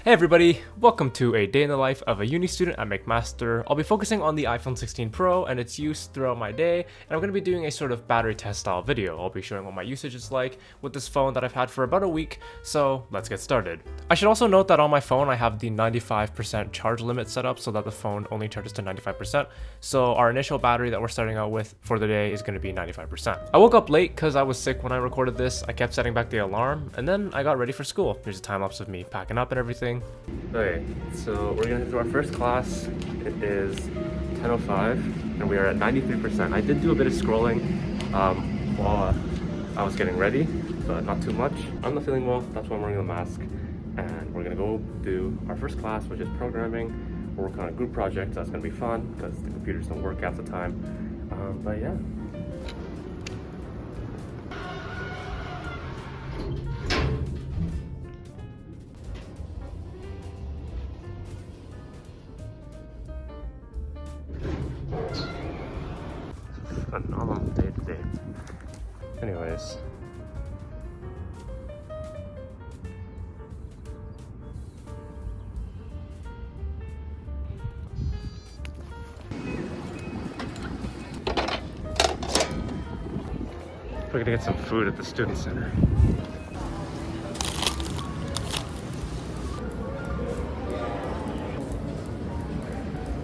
Hey everybody, welcome to a day in the life of a uni student at McMaster. I'll be focusing on the iPhone 16 Pro and its use throughout my day, and I'm going to be doing a sort of battery test style video. I'll be showing what my usage is like with this phone that I've had for about a week, so let's get started. I should also note that on my phone I have the 95% charge limit set up so that the phone only charges to 95%, so our initial battery that we're starting out with for the day is going to be 95%. I woke up late because I was sick when I recorded this. I kept setting back the alarm, and then I got ready for school. Here's a time lapse of me packing up and everything. Okay, so we're gonna do our first class. It is 10:05 and we are at 93%. I did do a bit of scrolling while I was getting ready, but not too much. I'm not feeling well, that's why I'm wearing the mask. And we're gonna go do our first class, which is programming. We're working on a group project, so that's gonna be fun because the computers don't work half the time. But yeah. Phenomenal day today. Anyways. We're gonna get some food at the student center.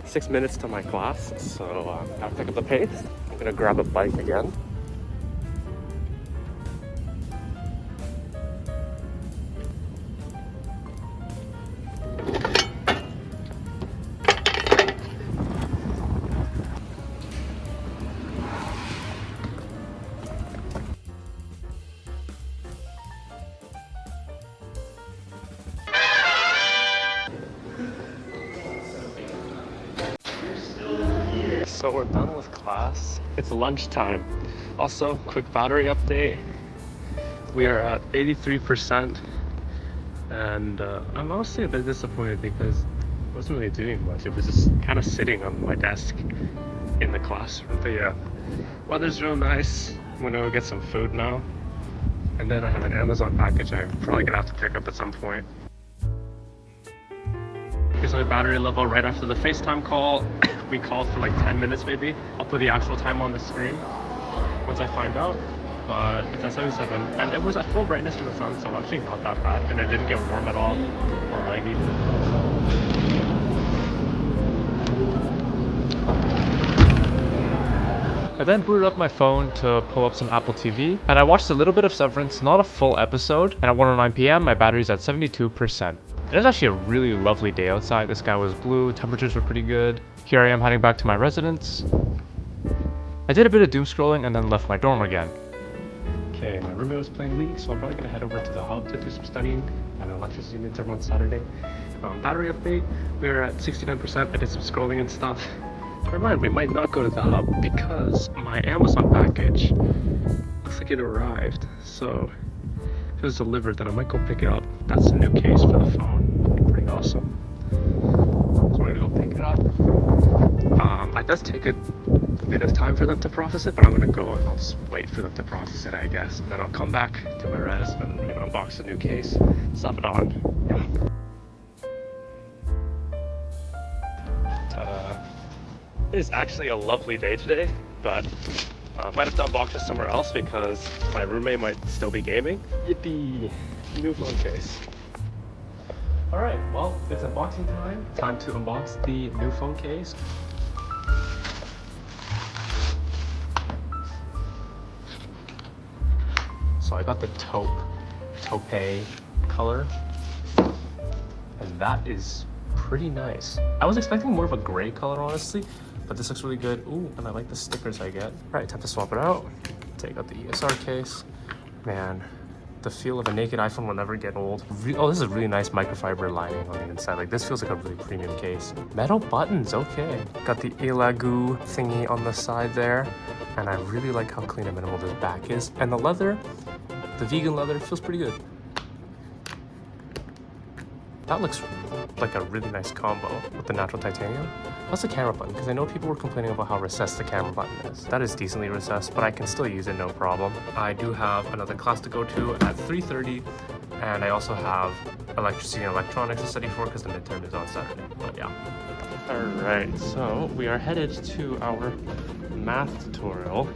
Six minutes to my class, so gotta pick up the pace. I'm gonna grab a bike again. So we're done with class. It's lunchtime. Also, quick battery update. We are at 83%, and I'm honestly a bit disappointed because I wasn't really doing much. It was just kind of sitting on my desk in the classroom. But yeah, weather's real nice. I'm gonna go get some food now, and then I have an Amazon package I'm probably gonna have to pick up at some point. Here's my battery level right after the FaceTime call. We called for like 10 minutes maybe. I'll put the actual time on the screen once I find out. But it's at 77, and it was at full brightness in the sun, so actually not that bad, and it didn't get warm at all or laggy. I then booted up my phone to pull up some Apple TV, and I watched a little bit of Severance, not a full episode, and at 1:09 p.m. my battery's at 72%. It was actually a really lovely day outside. The sky was blue, temperatures were pretty good. Here I am heading back to my residence. I did a bit of doom scrolling and then left my dorm again. Okay, my roommate was playing League, so I'm probably gonna head over to the hub to do some studying. I have an electricity midterm on Saturday. Battery update, we're at 69%. I did some scrolling and stuff. Never mind, we might not go to the hub because my Amazon package looks like it arrived. So if it was delivered, then I might go pick it up. That's the new case for the phone. Pretty awesome. So we're gonna go pick it up. It does take a bit of time for them to process it, but I'm gonna go and I'll just wait for them to process it, I guess. And then I'll come back to my res and unbox the new case, slap it on. Yeah. Ta-da. It is actually a lovely day today, but I might have to unbox it somewhere else because my roommate might still be gaming. Yippee! New phone case. Alright, well, it's unboxing time. Time to unbox the new phone case. So I got the taupe color, and that is pretty nice. I was expecting more of a gray color, honestly, but this looks really good. Ooh, and I like the stickers I get. All right, time to swap it out. Take out the ESR case. Man, the feel of a naked iPhone will never get old. Oh, this is a really nice microfiber lining on the inside. Like, this feels like a really premium case. Metal buttons, okay. Got the Elago thingy on the side there, and I really like how clean and minimal this back is. And the leather, the vegan leather, feels pretty good. That looks like a really nice combo with the natural titanium. Plus the camera button, because I know people were complaining about how recessed the camera button is. That is decently recessed, but I can still use it, no problem. I do have another class to go to at 3:30, and I also have electricity and electronics to study for because the midterm is on Saturday. But yeah. Alright, so we are headed to our math tutorial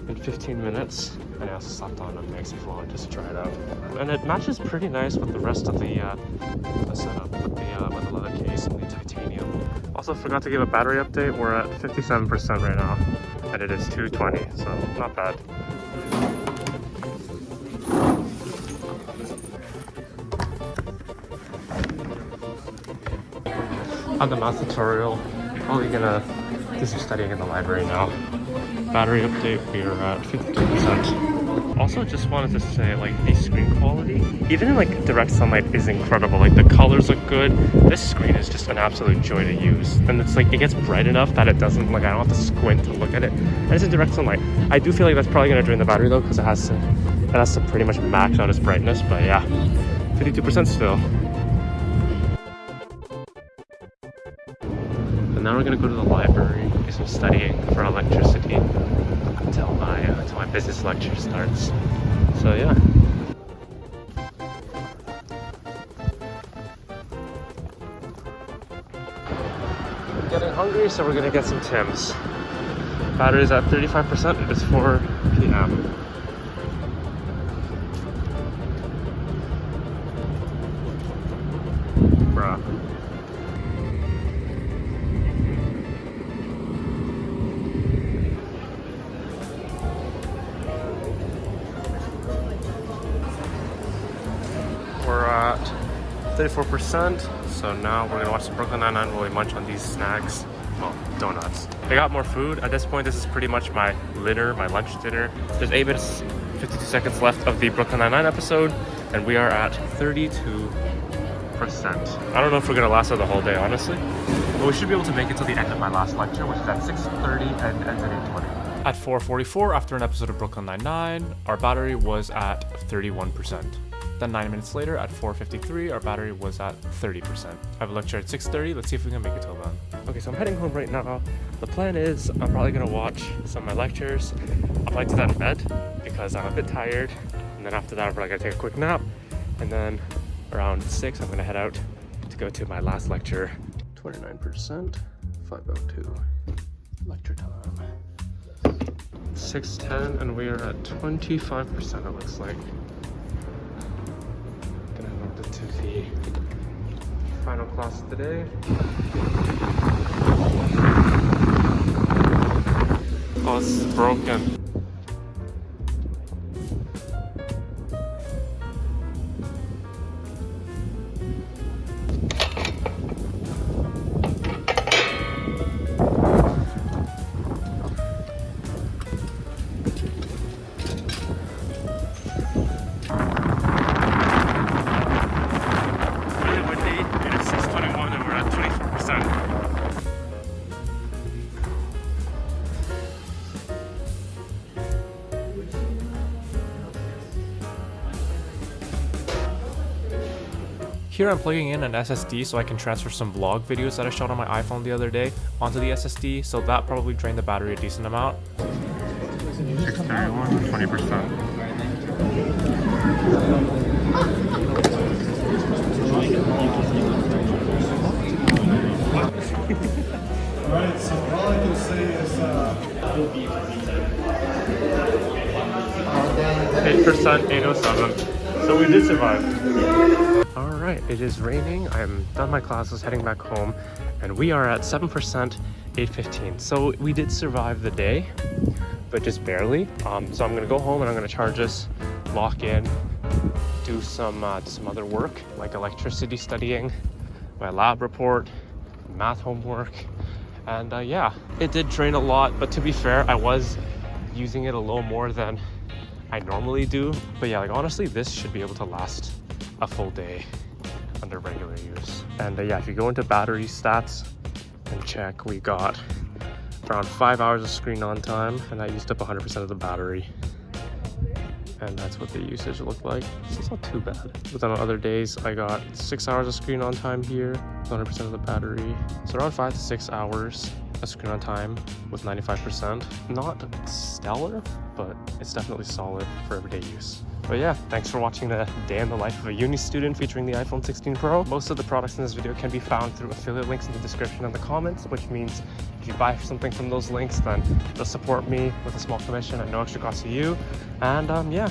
in 15 minutes. And I also slapped on a Maxi vlog just to try it out. And it matches pretty nice with the rest of the setup with the leather case and the titanium. Also forgot to give a battery update. We're at 57% right now. And it is 220, so not bad. On the math tutorial, probably gonna do some studying in the library now. Battery update, we are at 52%. Also just wanted to say, like, the screen quality, even in like direct sunlight, is incredible. Like the colors look good. This screen is just an absolute joy to use. And it's like, it gets bright enough that it doesn't, like, I don't have to squint to look at it. And it's in direct sunlight. I do feel like that's probably gonna drain the battery though, because it has to pretty much max out its brightness, but yeah, 52% still. And now we're gonna go to the library, do some studying for electricity until my business lecture starts. So yeah. I'm getting hungry, so we're gonna get some Tim's. Battery's at 35%. It's 4 p.m. Bruh. We're at 34%, so now we're gonna watch the Brooklyn Nine-Nine while we munch on these snacks. Well, donuts. I got more food. At this point, this is pretty much my dinner, my lunch dinner. There's 8 minutes, 52 seconds left of the Brooklyn Nine-Nine episode, and we are at 32%. I don't know if we're gonna last out the whole day, honestly, but we should be able to make it till the end of my last lecture, which is at 6:30 and ends at 8:20. At 4:44, after an episode of Brooklyn Nine-Nine, our battery was at 31%. Then 9 minutes later, at 4:53, our battery was at 30%. I have a lecture at 6:30. Let's see if we can make it till then. Okay, so I'm heading home right now. The plan is I'm probably gonna watch some of my lectures. I'll probably do that in bed because I'm a bit tired. And then after that, I'm probably gonna take a quick nap. And then around 6, I'm gonna head out to go to my last lecture. 29%, 5:02. Lecture time. 6:10, and we are at 25%, it looks like. To the final class of the day. Oh, this is broken. Here I'm plugging in an SSD so I can transfer some vlog videos that I shot on my iPhone the other day onto the SSD, so that probably drained the battery a decent amount. 631, 20%. Alright, so all I can say is 8%, 807. So we did survive. Alright, it is raining. I'm done my classes, heading back home, and we are at 7%, 8:15. So we did survive the day, but just barely. So I'm gonna go home and I'm gonna charge this, lock in, do some other work like electricity studying, my lab report, math homework, and yeah, it did drain a lot. But to be fair, I was using it a little more than I normally do. But yeah, like honestly, this should be able to last a full day under regular use. And yeah, if you go into battery stats and check, we got around 5 hours of screen on time, and I used up 100% of the battery. And that's what the usage looked like. So it's not too bad. But then on other days, I got 6 hours of screen on time here, 100% of the battery. So around 5 to 6 hours a screen on time with 95%. Not stellar, but it's definitely solid for everyday use. But yeah, thanks for watching the day in the life of a uni student featuring the iPhone 16 Pro. Most of the products in this video can be found through affiliate links in the description and the comments, which means if you buy something from those links, then they'll support me with a small commission at no extra cost to you. And yeah,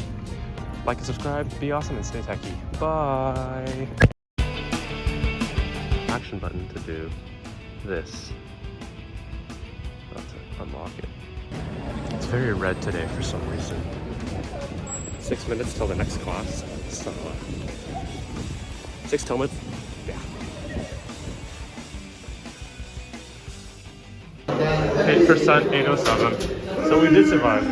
like and subscribe, be awesome, and stay techy. Bye! Action button to do this. To unlock it. It's very red today for some reason. 6 minutes till the next class. So 6 till minutes. Yeah. 8%, 807. So we did survive.